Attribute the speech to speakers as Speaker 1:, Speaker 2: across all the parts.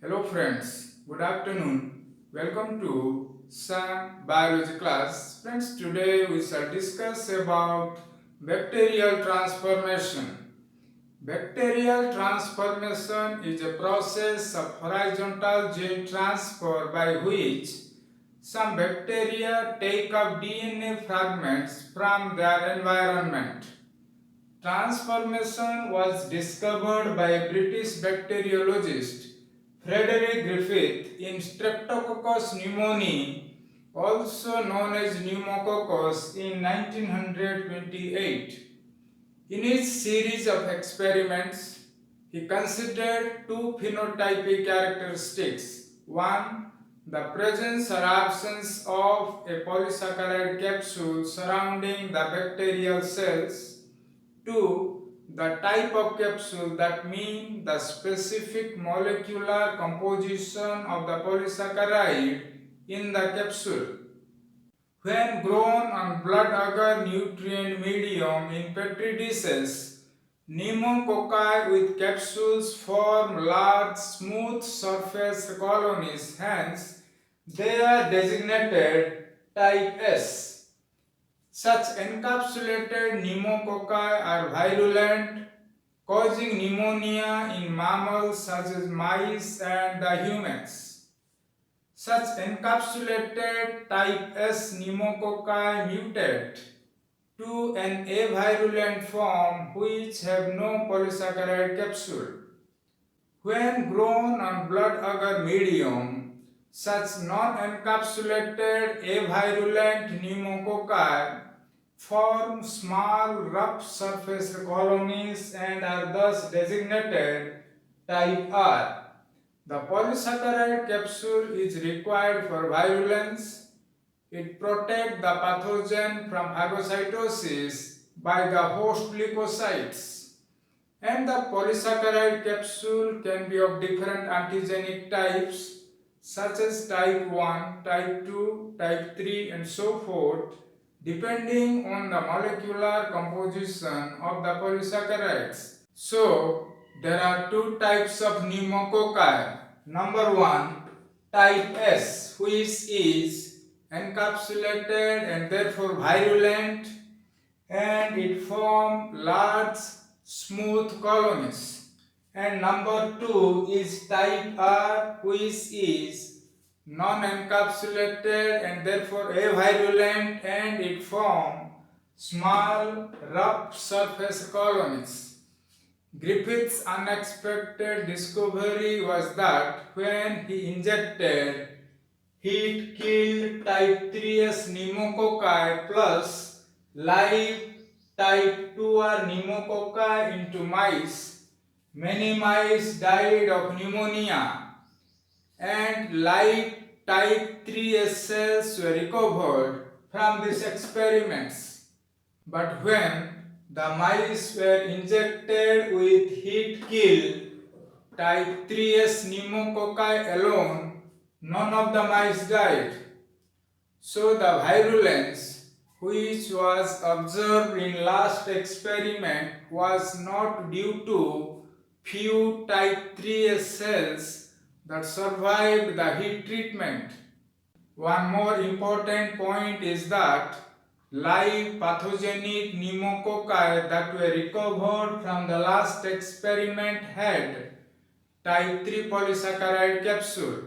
Speaker 1: Hello friends, good afternoon. Welcome to Sam Biology class. Friends, today we shall discuss about bacterial transformation. Bacterial transformation is a process of horizontal gene transfer by which some bacteria take up DNA fragments from their environment. Transformation was discovered by a British bacteriologist Frederick Griffith in Streptococcus pneumoniae, also known as pneumococcus, in 1928. In his series of experiments, he considered two phenotypic characteristics. One, the presence or absence of a polysaccharide capsule surrounding the bacterial cells. 2. The type of capsule, that means the specific molecular composition of the polysaccharide in the capsule. When grown on blood agar nutrient medium in petri dishes, pneumococci with capsules form large smooth surface colonies, hence they are designated type S. Such encapsulated pneumococci are virulent, causing pneumonia in mammals such as mice and the humans. Such encapsulated type S pneumococci mutate to an avirulent form which have no polysaccharide capsule. When grown on blood agar medium, such non-encapsulated avirulent pneumococci form small rough surface colonies and are thus designated type R. The polysaccharide capsule is required for virulence. It protects the pathogen from phagocytosis by the host leukocytes. And the polysaccharide capsule can be of different antigenic types such as type 1, type 2, type 3 and so forth, depending on the molecular composition of the polysaccharides. So, there are two types of pneumococci. Number 1, type S, which is encapsulated and therefore virulent, and it forms large smooth colonies. And number 2 is type R, which is non-encapsulated and therefore avirulent, and it forms small rough surface colonies. Griffith's unexpected discovery was that when he injected heat-killed type 3S pneumococci plus live type 2R pneumococci into mice, many mice died of pneumonia, and live type 3S cells were recovered from these experiments. But when the mice were injected with heat-killed type 3S pneumococci alone, none of the mice died. So the virulence which was observed in last experiment was not due to few type 3S cells that survived the heat treatment. One more important point is that live pathogenic pneumococci that were recovered from the last experiment had type 3 polysaccharide capsule.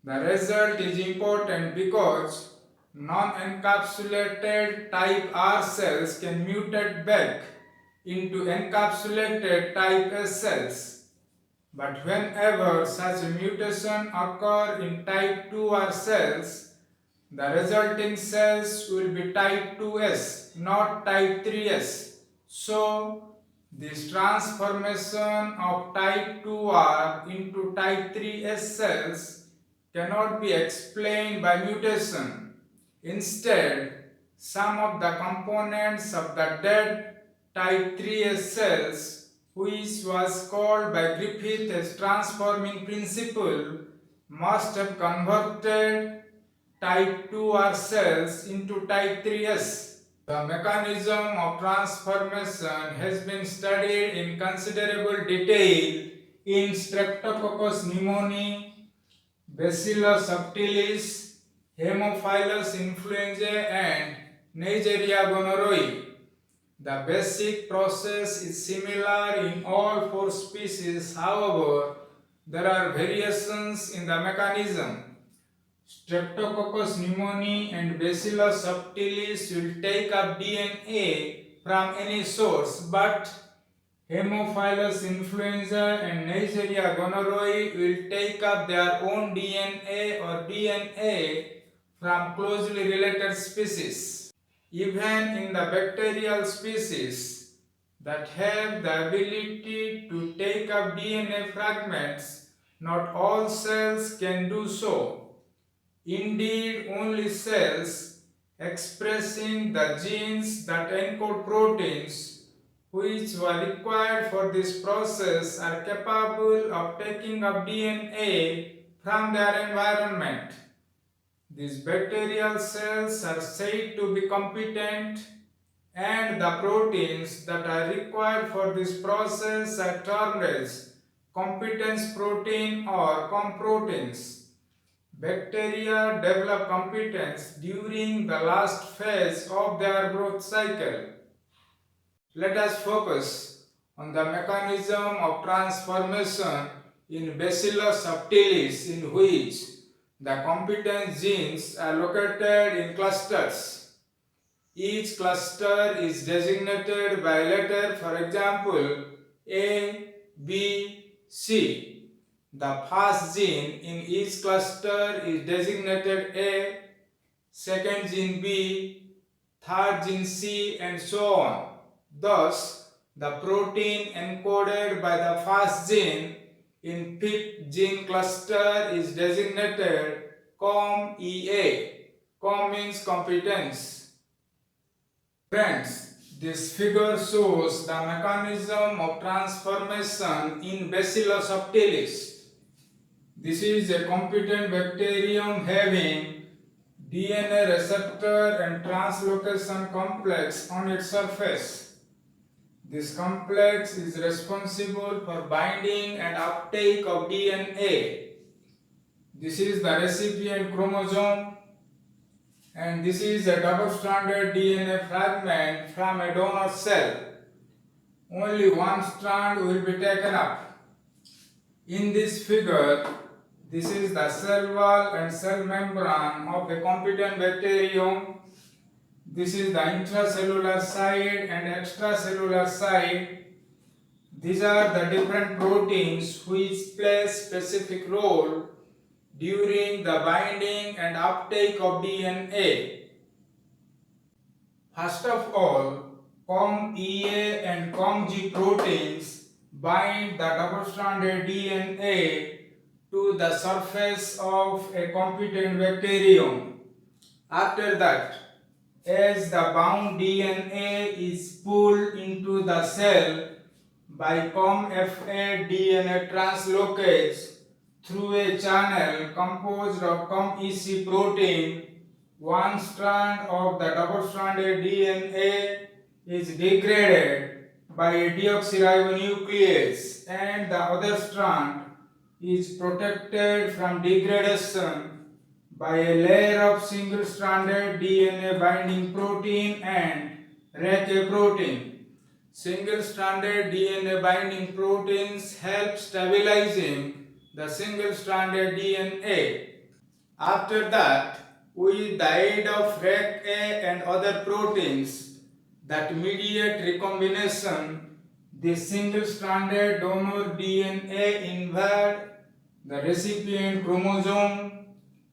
Speaker 1: The result is important because non-encapsulated type R cells can mutate back into encapsulated type S cells. But whenever such a mutation occurs in type 2R cells, the resulting cells will be type 2S, not type 3S. So, this transformation of type 2R into type 3S cells cannot be explained by mutation. Instead, some of the components of the dead type 3S cells, which was called by Griffith as transforming principle, must have converted type 2R cells into type 3S. The mechanism of transformation has been studied in considerable detail in Streptococcus pneumoniae, Bacillus subtilis, Haemophilus influenzae, and Neisseria gonorrhoeae. The basic process is similar in all four species, however, there are variations in the mechanism. Streptococcus pneumoniae and Bacillus subtilis will take up DNA from any source, but Haemophilus influenza and Neisseria gonorrhoeae will take up their own DNA or DNA from closely related species. Even in the bacterial species that have the ability to take up DNA fragments, not all cells can do so. Indeed, only cells expressing the genes that encode proteins which were required for this process are capable of taking up DNA from their environment. These bacterial cells are said to be competent, and the proteins that are required for this process are termed as competence protein or comproteins. Bacteria develop competence during the last phase of their growth cycle. Let us focus on the mechanism of transformation in Bacillus subtilis, in which the competence genes are located in clusters. Each cluster is designated by a letter, for example, A, B, C. The first gene in each cluster is designated A, second gene B, third gene C, and so on. Thus, the protein encoded by the first gene in fifth gene cluster is designated COM-EA. COM means competence. Friends, this figure shows the mechanism of transformation in Bacillus subtilis. This is a competent bacterium having DNA receptor and translocation complex on its surface. This complex is responsible for binding and uptake of DNA. This is the recipient chromosome, and this is a double-stranded DNA fragment from a donor cell. Only one strand will be taken up. In this figure, this is the cell wall and cell membrane of a competent bacterium. This is the intracellular side and extracellular side. These are the different proteins which play specific role during the binding and uptake of DNA. First of all, COM-EA and COM-G proteins bind the double-stranded DNA to the surface of a competent bacterium. After that, as the bound DNA is pulled into the cell by COM-F8 DNA translocase through a channel composed of COM-EC protein, one strand of the double-stranded DNA is degraded by a deoxyribonuclease, and the other strand is protected from degradation by a layer of single-stranded DNA binding protein and RACA protein. Single-stranded DNA binding proteins help stabilizing the single-stranded DNA. After that, with the aid of RACA and other proteins that mediate recombination, the single-stranded donor DNA invade the recipient chromosome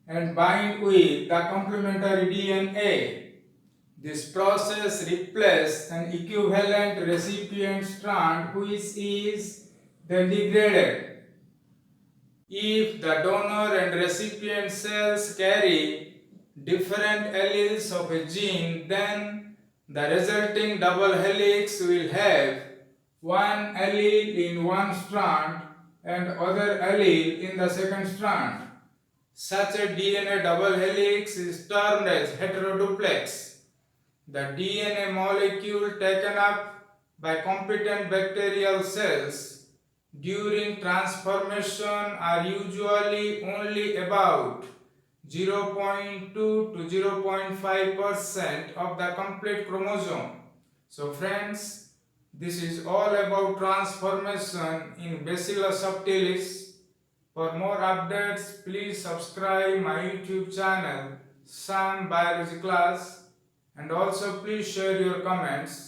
Speaker 1: and bind with the complementary DNA. This process replaces an equivalent recipient strand which is then degraded. If the donor and recipient cells carry different alleles of a gene, then the resulting double helix will have one allele in one strand and other allele in the second strand. Such a DNA double helix is termed as heteroduplex. The DNA molecule taken up by competent bacterial cells during transformation are usually only about 0.2 to 0.5% of the complete chromosome. So friends, this is all about transformation in Bacillus subtilis. For more updates, please subscribe my YouTube channel, Sam Biology Class, and also please share your comments.